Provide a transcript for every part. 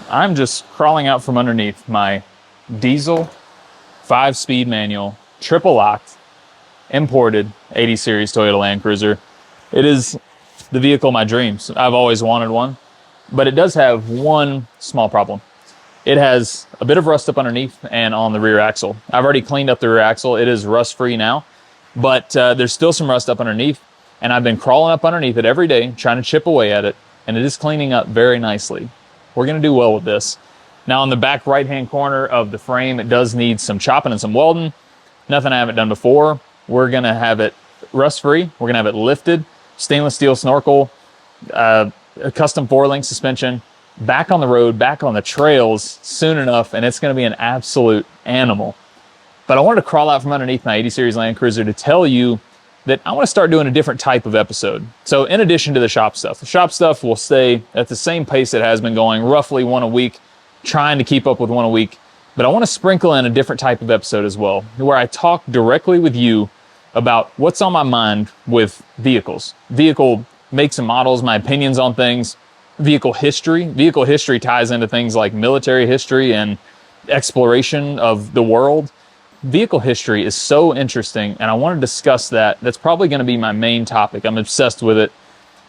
I'm just crawling out from underneath my diesel 5-speed manual, triple locked, imported 80 series Toyota Land Cruiser. It is the vehicle of my dreams. I've always wanted one, but it does have one small problem. It has a bit of rust up underneath and on the rear axle. I've already cleaned up the rear axle. It is rust free now, but there's still some rust up underneath, and I've been crawling up underneath it every day, trying to chip away at it, and it is cleaning up very nicely. We're gonna do well with this. Now on the back right-hand corner of the frame, it does need some chopping and some welding. Nothing I haven't done before. We're gonna have it rust-free. We're gonna have it lifted, stainless steel snorkel, a custom 4-link suspension, back on the road, back on the trails soon enough, and it's gonna be an absolute animal. But I wanted to crawl out from underneath my 80 series Land Cruiser to tell you that I want to start doing a different type of episode. So in addition to the shop stuff will stay at the same pace it has been going, roughly one a week, trying to keep up with one a week. But I want to sprinkle in a different type of episode as well, where I talk directly with you about what's on my mind with vehicles, vehicle makes and models, my opinions on things, vehicle history. Vehicle history ties into things like military history and exploration of the world. Vehicle history is so interesting, and I want to discuss that. That's probably going to be my main topic. I'm obsessed with it,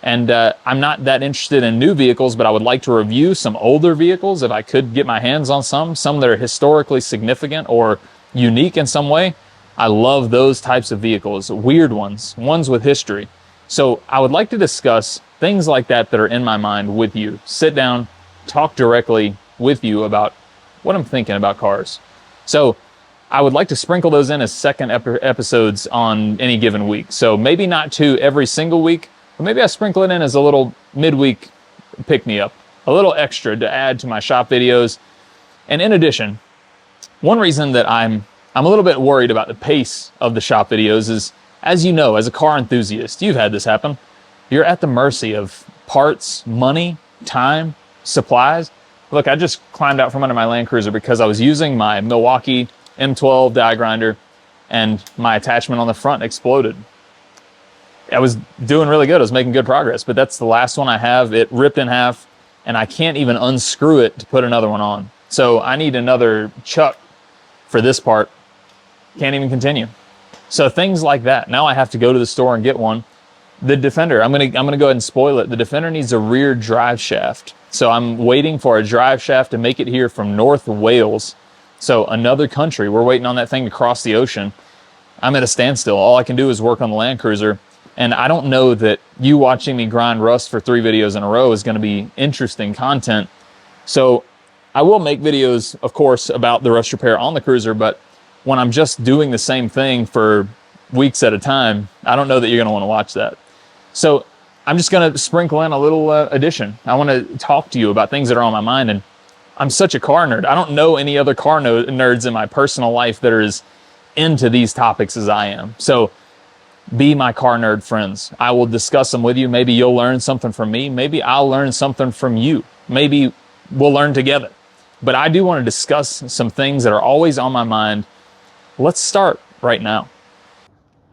and I'm not that interested in new vehicles, but I would like to review some older vehicles if I could get my hands on some that are historically significant or unique in some way. I love those types of vehicles, weird ones with history. So I would like to discuss things like that that are in my mind with you. Sit down, talk directly with you about what I'm thinking about cars. So I would like to sprinkle those in as second episodes on any given week. So maybe not two every single week, but maybe I sprinkle it in as a little midweek pick-me-up, a little extra to add to my shop videos. And in addition, one reason that I'm a little bit worried about the pace of the shop videos is, as you know, as a car enthusiast, you've had this happen. You're at the mercy of parts, money, time, supplies. Look, I just climbed out from under my Land Cruiser because I was using my Milwaukee M12 die grinder and my attachment on the front exploded. I was doing really good. I was making good progress, but that's the last one I have. It ripped in half and I can't even unscrew it to put another one on. So I need another chuck for this part. Can't even continue. So things like that. Now I have to go to the store and get one. The Defender, I'm gonna go ahead and spoil it. The Defender needs a rear drive shaft. So I'm waiting for a drive shaft to make it here from North Wales. So another country, we're waiting on that thing to cross the ocean. I'm at a standstill. All I can do is work on the Land Cruiser. And I don't know that you watching me grind rust for 3 videos in a row is gonna be interesting content. So I will make videos, of course, about the rust repair on the Cruiser, but when I'm just doing the same thing for weeks at a time, I don't know that you're gonna wanna watch that. So I'm just gonna sprinkle in a little addition. I wanna talk to you about things that are on my mind, and I'm such a car nerd. I don't know any other car nerds in my personal life that are as into these topics as I am. So be my car nerd friends. I will discuss them with you. Maybe you'll learn something from me. Maybe I'll learn something from you. Maybe we'll learn together. But I do want to discuss some things that are always on my mind. Let's start right now.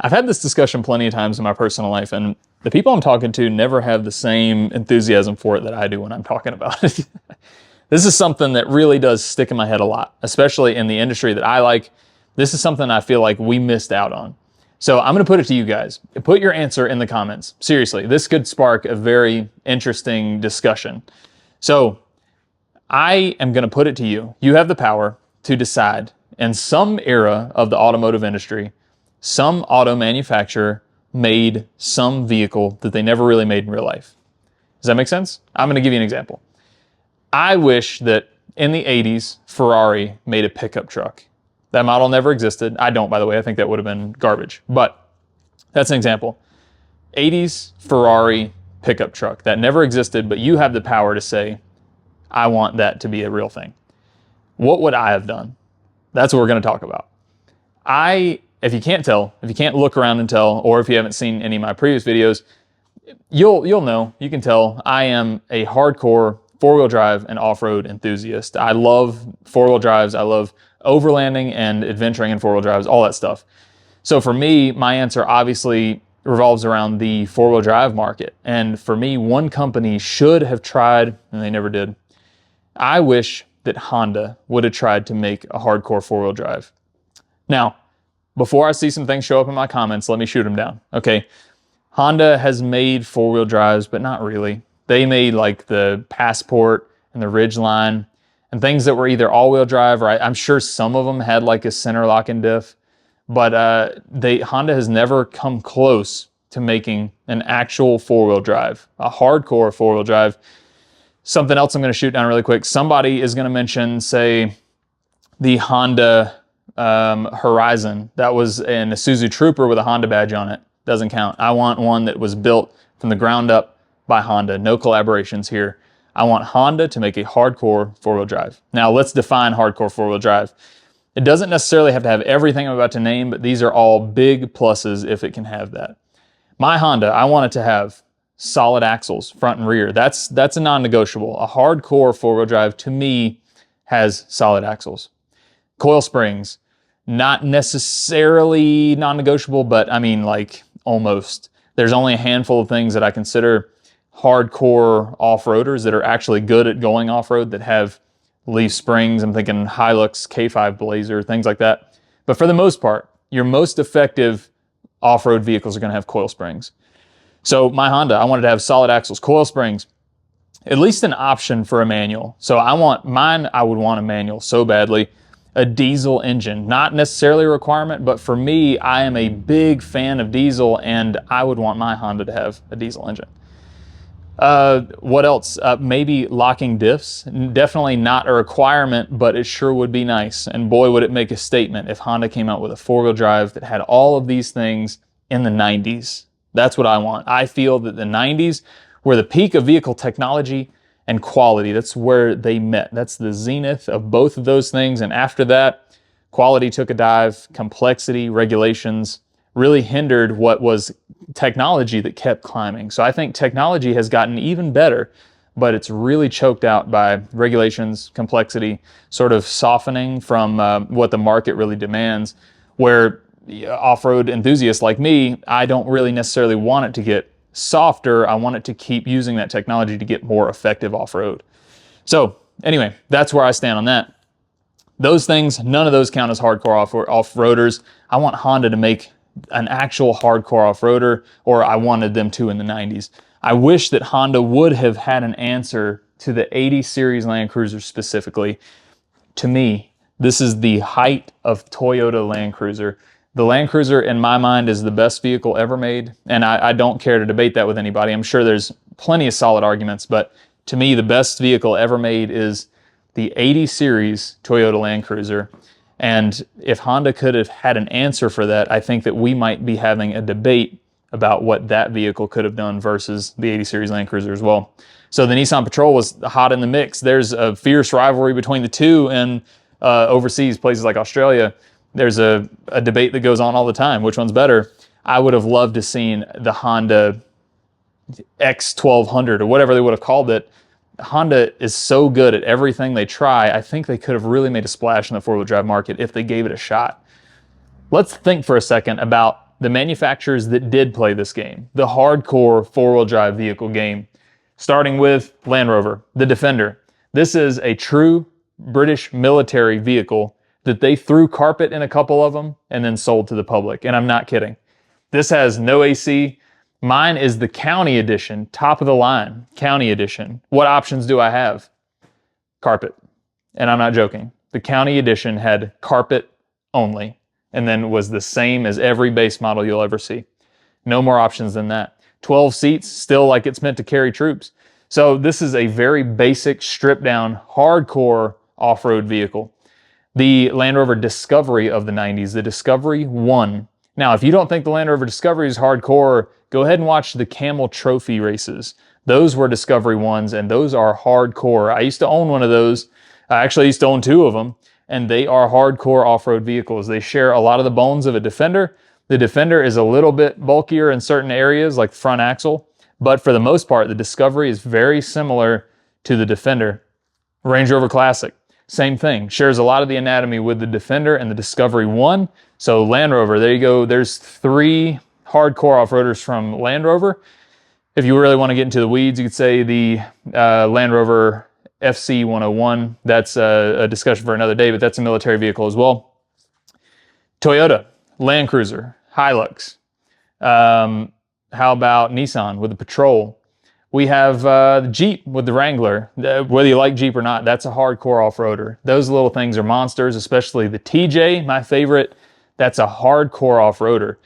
I've had this discussion plenty of times in my personal life, and the people I'm talking to never have the same enthusiasm for it that I do when I'm talking about it. This is something that really does stick in my head a lot, especially in the industry that I like. This is something I feel like we missed out on. So I'm going to put it to you guys. Put your answer in the comments. Seriously, this could spark a very interesting discussion. So I am going to put it to you. You have the power to decide in some era of the automotive industry, some auto manufacturer made some vehicle that they never really made in real life. Does that make sense? I'm going to give you an example. I wish that in the 80s, Ferrari made a pickup truck. That model never existed. I don't, by the way. I think that would have been garbage. But that's an example. 80s Ferrari pickup truck. That never existed, but you have the power to say, I want that to be a real thing. What would I have done? That's what we're going to talk about. If you can't tell, if you can't look around and tell, or if you haven't seen any of my previous videos, you'll know, you can tell, I am a hardcore four-wheel drive and off-road enthusiast. I love four-wheel drives. I love overlanding and adventuring in four-wheel drives, all that stuff. So for me, my answer obviously revolves around the four-wheel drive market. And for me, one company should have tried, and they never did, I wish that Honda would have tried to make a hardcore four-wheel drive. Now, before I see some things show up in my comments, let me shoot them down. Okay, Honda has made four-wheel drives, but not really. They made like the Passport and the Ridgeline and things that were either all-wheel drive, or I'm sure some of them had like a center lock and diff, but Honda has never come close to making an actual four-wheel drive, a hardcore four-wheel drive. Something else I'm going to shoot down really quick. Somebody is going to mention, say, the Honda Horizon. That was an Isuzu Trooper with a Honda badge on it. Doesn't count. I want one that was built from the ground up by Honda. No collaborations here. I want Honda to make a hardcore four-wheel drive. Now let's define hardcore four-wheel drive. It doesn't necessarily have to have everything I'm about to name, but these are all big pluses if it can have that. My Honda, I want it to have solid axles, front and rear. That's a non-negotiable. A hardcore four-wheel drive, to me, has solid axles. Coil springs, not necessarily non-negotiable, but I mean, like, almost. There's only a handful of things that I consider hardcore off-roaders that are actually good at going off-road that have leaf springs. I'm thinking Hilux, K5 Blazer, things like that. But for the most part, your most effective off-road vehicles are going to have coil springs. So my Honda, I wanted to have solid axles, coil springs, at least an option for a manual. So I would want a manual so badly. A diesel engine, not necessarily a requirement, but for me, I am a big fan of diesel, and I would want my Honda to have a diesel engine. What else? Maybe locking diffs. Definitely not a requirement, but it sure would be nice. And boy, would it make a statement if Honda came out with a four-wheel drive that had all of these things in the 90s. That's what I want. I feel that the 90s were the peak of vehicle technology and quality. That's where they met. That's the zenith of both of those things. And after that, quality took a dive. Complexity, regulations really hindered what was technology that kept climbing. So I think technology has gotten even better, but it's really choked out by regulations, complexity, sort of softening from what the market really demands, where off-road enthusiasts like me, I don't really necessarily want it to get softer. I want it to keep using that technology to get more effective off-road. So anyway, that's where I stand on that. Those things, none of those count as hardcore off-roaders. I want Honda to make an actual hardcore off-roader, or I wanted them to in the 90s. I wish that Honda would have had an answer to the 80 series Land Cruiser specifically. To me, this is the height of Toyota Land Cruiser. The Land Cruiser, in my mind, is the best vehicle ever made, and I don't care to debate that with anybody. I'm sure there's plenty of solid arguments, but to me, the best vehicle ever made is the 80 series Toyota Land Cruiser. And if Honda could have had an answer for that, I think that we might be having a debate about what that vehicle could have done versus the 80 series Land Cruiser as well. So the Nissan Patrol was hot in the mix. There's a fierce rivalry between the two, and overseas, places like Australia, there's a debate that goes on all the time. Which one's better? I would have loved to seen the Honda X1200 or whatever they would have called it. Honda is so good at everything they try. I think they could have really made a splash in the four-wheel drive market if they gave it a shot. Let's think for a second about the manufacturers that did play this game, the hardcore four-wheel drive vehicle game, starting with Land Rover, the Defender. This is a true British military vehicle that they threw carpet in a couple of them and then sold to the public. And I'm not kidding. This has no AC. Mine is the County Edition, top of the line, County Edition. What options do I have? Carpet. And I'm not joking. The County Edition had carpet only, and then was the same as every base model you'll ever see. No more options than that. 12 seats, still like it's meant to carry troops. So this is a very basic, stripped down, hardcore off-road vehicle. The Land Rover Discovery of the 90s, the Discovery 1. Now, if you don't think the Land Rover Discovery is hardcore, go ahead and watch the Camel Trophy races. Those were Discovery 1s, and those are hardcore. I used to own one of those. I actually used to own two of them, and they are hardcore off-road vehicles. They share a lot of the bones of a Defender. The Defender is a little bit bulkier in certain areas, like the front axle, but for the most part, the Discovery is very similar to the Defender. Range Rover Classic. Same thing, shares a lot of the anatomy with the Defender and the Discovery 1. So Land Rover, there you go. There's three hardcore off-roaders from Land Rover. If you really want to get into the weeds, you could say the Land Rover FC-101. That's a discussion for another day, but that's a military vehicle as well. Toyota, Land Cruiser, Hilux. How about Nissan with the Patrol? We have the Jeep with the Wrangler. Whether you like Jeep or not, that's a hardcore off-roader. Those little things are monsters, especially the TJ, my favorite. That's a hardcore off-roader.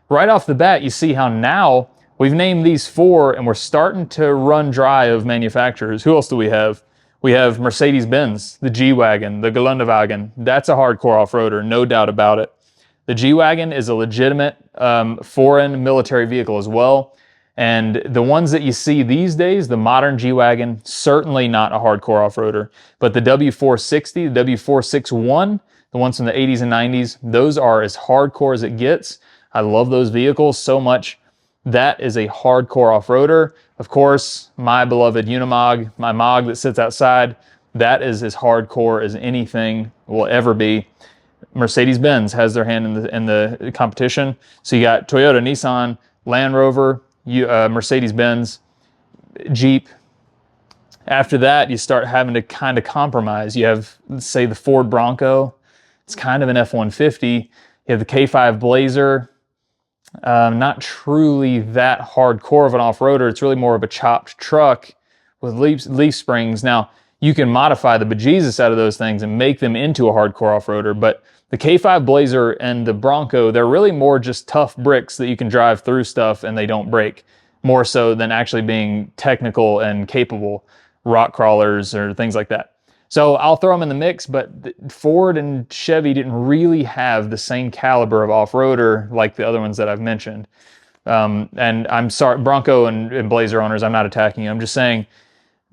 Right off the bat, you see how now we've named these 4 and we're starting to run dry of manufacturers. Who else do we have? We have Mercedes-Benz, the G-Wagon, the Geländewagen. That's a hardcore off-roader, no doubt about it. The G-Wagon is a legitimate foreign military vehicle as well. And the ones that you see these days, the modern G-Wagon, certainly not a hardcore off-roader. But the W460, the W461, the ones from the 80s and 90s, those are as hardcore as it gets. I love those vehicles so much. That is a hardcore off-roader. Of course, my beloved Unimog, my Mog that sits outside, that is as hardcore as anything will ever be. Mercedes-Benz has their hand in the competition. So you got Toyota, Nissan, Land Rover, Mercedes-Benz, Jeep. After that, you start having to kind of compromise. You have, let's say, the Ford Bronco. It's kind of an F-150. You have the K5 Blazer. Not truly that hardcore of an off-roader. It's really more of a chopped truck with leaf springs. Now, you can modify the bejesus out of those things and make them into a hardcore off-roader, but the K5 Blazer and the Bronco, they're really more just tough bricks that you can drive through stuff and they don't break, more so than actually being technical and capable rock crawlers or things like that. So I'll throw them in the mix, but Ford and Chevy didn't really have the same caliber of off-roader like the other ones that I've mentioned. And I'm sorry, Bronco and Blazer owners, I'm not attacking you. I'm just saying,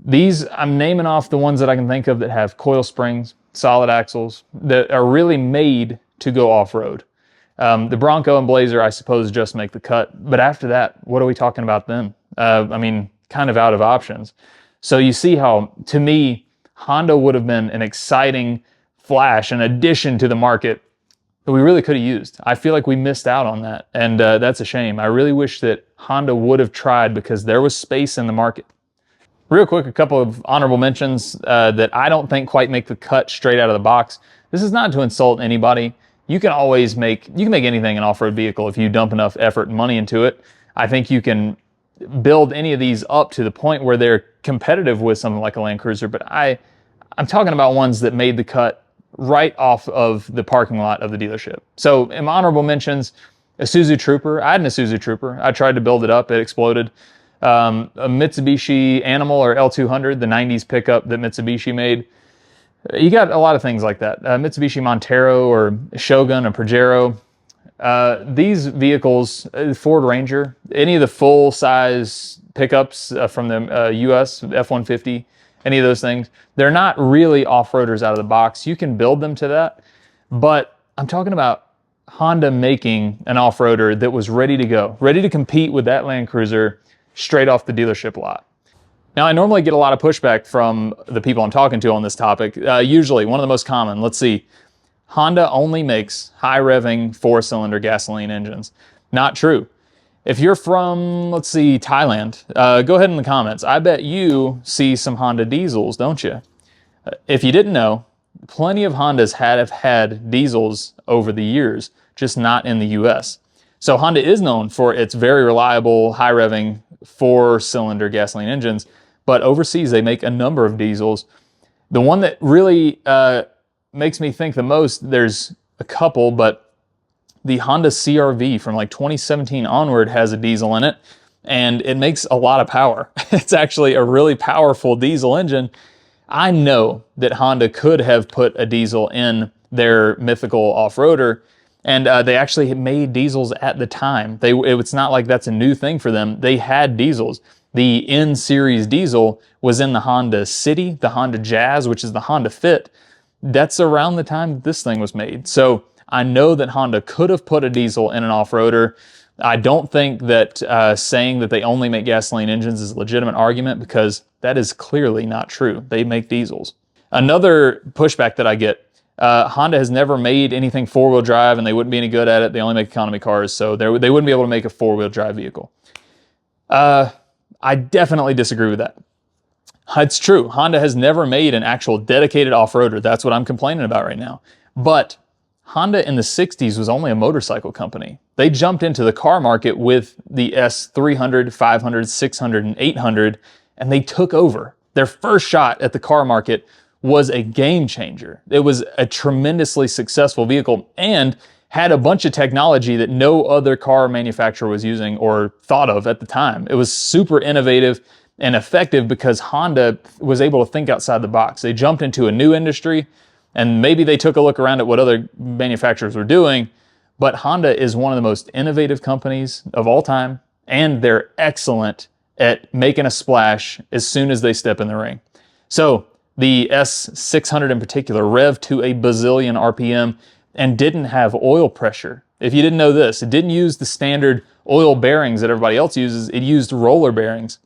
these, I'm naming off the ones that I can think of that have coil springs, solid axles, that are really made to go off-road. The Bronco and Blazer, I suppose, just make the cut. But after that, what are we talking about then? I mean, kind of out of options. So you see how, to me, Honda would have been an exciting flash, an addition to the market that we really could have used. I feel like we missed out on that, and that's a shame. I really wish that Honda would have tried because there was space in the market. Real quick, a couple of honorable mentions that I don't think quite make the cut straight out of the box. This is not to insult anybody. You can always make anything an off-road vehicle if you dump enough effort and money into it. I think you can build any of these up to the point where they're competitive with something like a Land Cruiser, but I'm talking about ones that made the cut right off of the parking lot of the dealership. So in my honorable mentions, Isuzu Trooper. I had an Isuzu Trooper. I tried to build it up. It exploded. A Mitsubishi Animal or L200, the 90s pickup that Mitsubishi made. You got a lot of things like that. Mitsubishi Montero or Shogun or Pajero. These vehicles, Ford Ranger, any of the full-size pickups from the US, F-150, any of those things, they're not really off-roaders out of the box. You can build them to that, but I'm talking about Honda making an off-roader that was ready to go, ready to compete with that Land Cruiser straight off the dealership lot. Now, I normally get a lot of pushback from the people I'm talking to on this topic. Usually, one of the most common, let's see, Honda only makes high-revving 4-cylinder gasoline engines. Not true. If you're from, let's see, Thailand, go ahead in the comments. I bet you see some Honda diesels, don't you? If you didn't know, plenty of Hondas have had diesels over the years, just not in the US. So Honda is known for its very reliable, high-revving 4-cylinder gasoline engines, but overseas they make a number of diesels. The one that really makes me think the most, there's a couple, but the Honda CR-V from like 2017 onward has a diesel in it, and it makes a lot of power. It's actually a really powerful diesel engine. I know that Honda could have put a diesel in their mythical off-roader, and they actually made diesels at the time. It's not like that's a new thing for them. They had diesels. The N-Series diesel was in the Honda City, the Honda Jazz, which is the Honda Fit. That's around the time that this thing was made. So I know that Honda could have put a diesel in an off-roader. I don't think that saying that they only make gasoline engines is a legitimate argument, because that is clearly not true. They make diesels. Another pushback that I get, Honda has never made anything four-wheel drive, and they wouldn't be any good at it. They only make economy cars, so they wouldn't be able to make a four-wheel drive vehicle. I definitely disagree with that. It's true. Honda has never made an actual dedicated off-roader. That's what I'm complaining about right now. But Honda in the 60s was only a motorcycle company. They jumped into the car market with the S300, 500, 600, and 800, and they took over. Their first shot at the car market was a game changer. It was a tremendously successful vehicle and had a bunch of technology that no other car manufacturer was using or thought of at the time. It was super innovative and effective because Honda was able to think outside the box. They jumped into a new industry, and maybe they took a look around at what other manufacturers were doing, but Honda is one of the most innovative companies of all time, and they're excellent at making a splash as soon as they step in the ring. So the S600 in particular revved to a bazillion RPM and didn't have oil pressure. If you didn't know this, it didn't use the standard oil bearings that everybody else uses. It used roller bearings.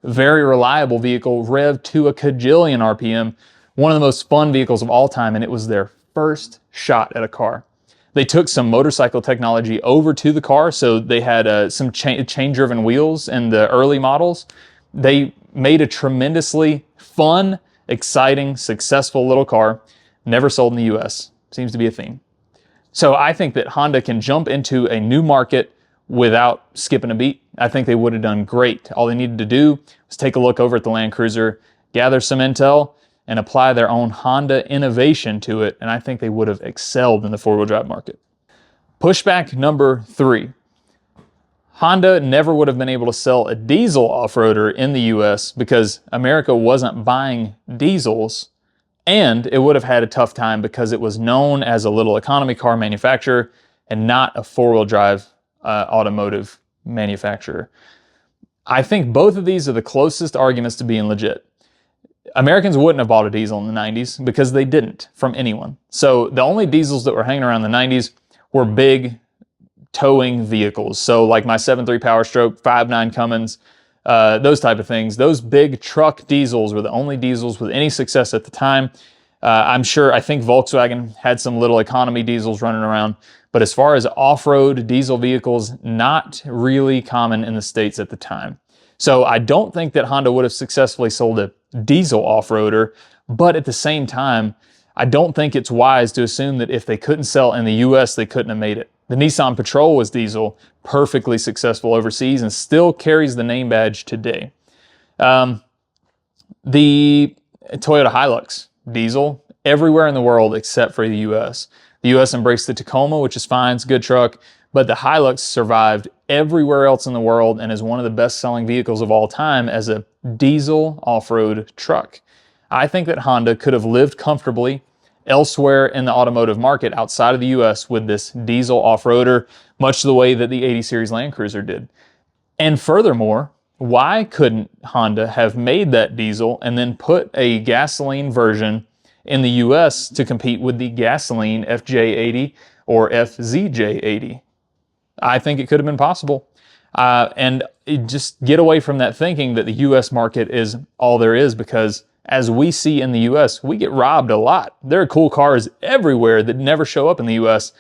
Very reliable vehicle, revved to a cajillion RPM. One of the most fun vehicles of all time, and it was their first shot at a car. They took some motorcycle technology over to the car, so they had some chain-driven wheels in the early models. They made a tremendously fun, exciting, successful little car. Never sold in the US. Seems to be a theme. So I think that Honda can jump into a new market without skipping a beat. I think they would have done great. All they needed to do was take a look over at the Land Cruiser, gather some intel, and apply their own Honda innovation to it, and I think they would have excelled in the four-wheel drive market. Pushback number 3. Honda never would have been able to sell a diesel off-roader in the US because America wasn't buying diesels, and it would have had a tough time because it was known as a little economy car manufacturer and not a four-wheel drive automotive manufacturer. I think both of these are the closest arguments to being legit. Americans wouldn't have bought a diesel in the 90s because they didn't from anyone. So the only diesels that were hanging around in the 90s were big towing vehicles. So like my 7.3 Power Stroke, 5.9 Cummins, those type of things. Those big truck diesels were the only diesels with any success at the time. I think Volkswagen had some little economy diesels running around, but as far as off-road diesel vehicles, not really common in the States at the time. So I don't think that Honda would have successfully sold a diesel off-roader, but at the same time, I don't think it's wise to assume that if they couldn't sell in the US, they couldn't have made it. The Nissan Patrol was diesel, perfectly successful overseas, and still carries the name badge today. The Toyota Hilux, diesel, everywhere in the world except for the US. The US embraced the Tacoma, which is fine, it's a good truck, but the Hilux survived everywhere else in the world and is one of the best-selling vehicles of all time as a diesel off-road truck. I think that Honda could have lived comfortably elsewhere in the automotive market outside of the US with this diesel off-roader, much the way that the 80 Series Land Cruiser did. And furthermore, why couldn't Honda have made that diesel and then put a gasoline version in the US to compete with the gasoline FJ80 or FZJ80? I think it could have been possible. And just get away from that thinking that the US market is all there is, because as we see in the US, we get robbed a lot. There are cool cars everywhere that never show up in the US.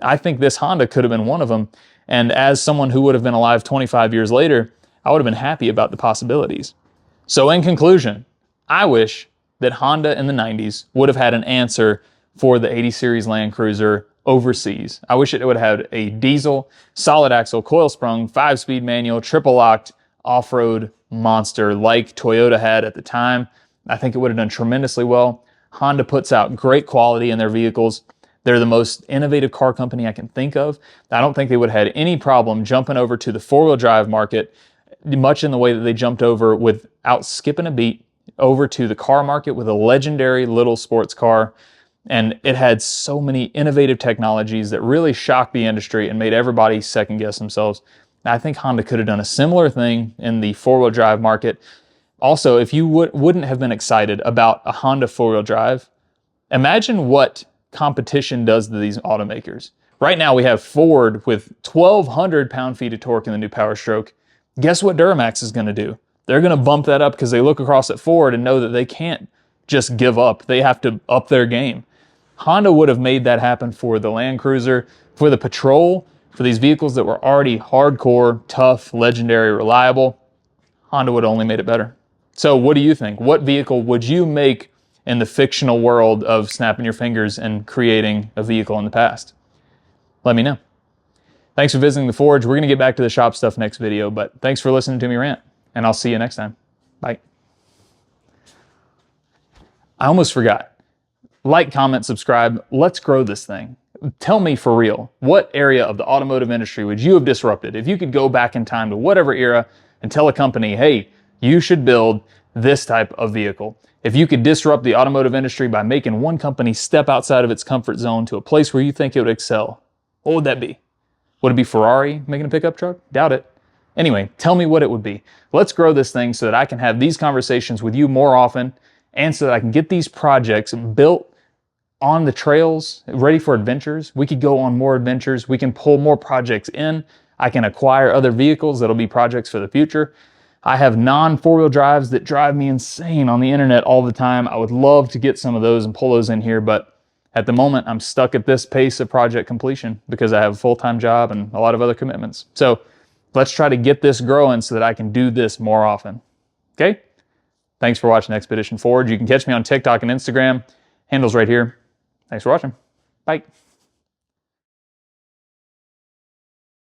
I think this Honda could have been one of them. And as someone who would have been alive 25 years later, I would have been happy about the possibilities. So in conclusion, I wish that Honda in the 90s would have had an answer for the 80 Series Land Cruiser overseas. I wish it would have had a diesel, solid axle, coil sprung, 5-speed manual, triple locked off-road monster like Toyota had at the time. I think it would have done tremendously well. Honda puts out great quality in their vehicles. They're the most innovative car company I can think of. I don't think they would have had any problem jumping over to the four-wheel drive market, much in the way that they jumped over without skipping a beat over to the car market with a legendary little sports car. And it had so many innovative technologies that really shocked the industry and made everybody second guess themselves. I think Honda could have done a similar thing in the four-wheel drive market. Also, if you wouldn't have been excited about a Honda four-wheel drive, imagine what competition does to these automakers. Right now we have Ford with 1,200 pound-feet of torque in the new Power Stroke. Guess what Duramax is going to do? They're going to bump that up because they look across at Ford and know that they can't just give up. They have to up their game. Honda would have made that happen for the Land Cruiser, for the Patrol, for these vehicles that were already hardcore, tough, legendary, reliable. Honda would have only made it better. So what do you think? What vehicle would you make in the fictional world of snapping your fingers and creating a vehicle in the past? Let me know. Thanks for visiting the Forge. We're going to get back to the shop stuff next video, but thanks for listening to me rant, and I'll see you next time. Bye. I almost forgot. Like, comment, subscribe. Let's grow this thing. Tell me for real, what area of the automotive industry would you have disrupted if you could go back in time to whatever era and tell a company, hey, you should build this type of vehicle. If you could disrupt the automotive industry by making one company step outside of its comfort zone to a place where you think it would excel, what would that be? Would it be Ferrari making a pickup truck? Doubt it. Anyway, tell me what it would be. Let's grow this thing so that I can have these conversations with you more often and so that I can get these projects built on the trails, ready for adventures. We could go on more adventures. We can pull more projects in. I can acquire other vehicles that'll be projects for the future. I have non-four-wheel drives that drive me insane on the internet all the time. I would love to get some of those and pull those in here, but at the moment, I'm stuck at this pace of project completion because I have a full-time job and a lot of other commitments. So let's try to get this growing so that I can do this more often. Okay? Thanks for watching Expedition Forge. You can catch me on TikTok and Instagram. Handle's right here. Thanks for watching. Bye.